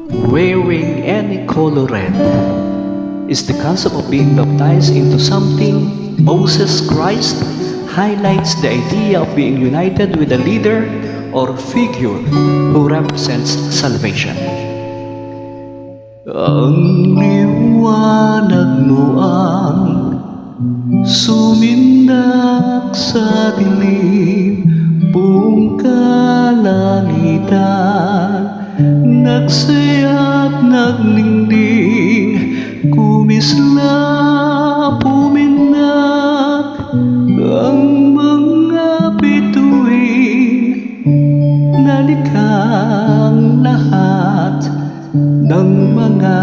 Wearing any color red is the concept of being baptized into something. Moses Christ highlights the idea of being united with a leader or figure who represents salvation. Ang liwanag mo ang sumindak sa dilim, buong kalangitan nagsaya't nagningning, kumislap, puminak ang mga bituin, nalikhang lahat ng mga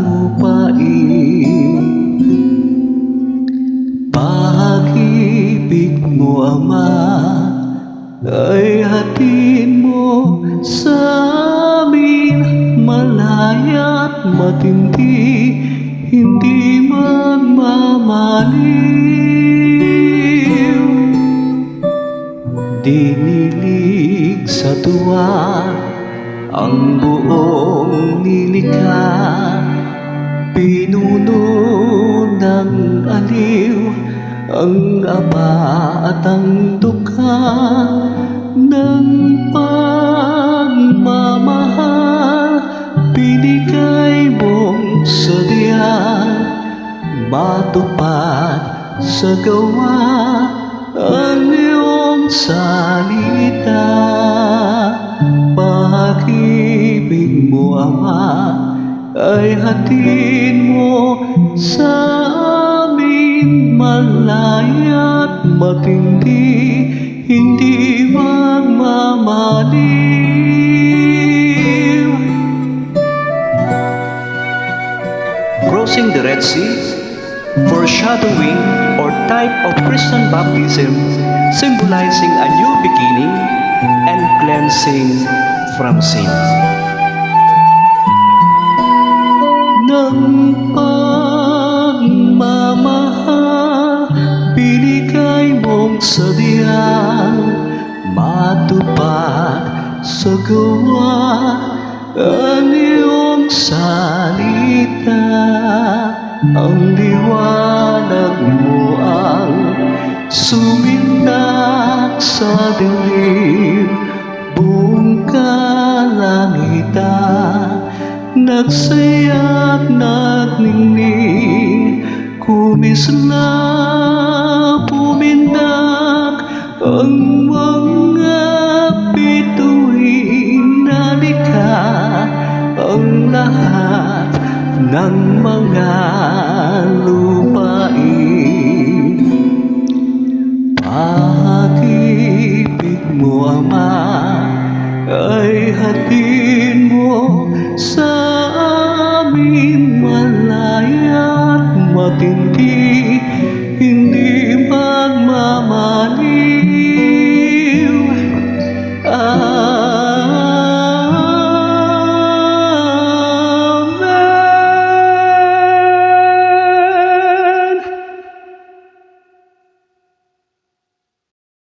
lupain. Pag-ibig mo, Ama, ay hatid mo sa amin, malaya't matindi, hindi magmamaliw. Dinilig sa tuwa ang buong nilikha, pinuno ng aliw ang Ama at ang Dukha ng pagmamahal. Binigay mong sadyang matupad sa gawa ang iyong salita. Pag-ibig mo, Ama, ay hatid mo sa amin, malaya't matindi, hindi magmamaliw. Crossing the Red Sea, foreshadowing or type of Christian baptism, symbolizing a new beginning and cleansing from sin. Ng pagmamahal, binigay mong sadyang matupad sa gawa ang iyong salita. Ang liwanag mo ang sumindak sa dilim, buong kalangitan nagsaya't nagningning, kumislap, pumindak ang mga bituin, nalikha ang lahat ng mga lupain. Pag-ibig mo, Ama, ay hatid mo sa amin, malaya't matindi,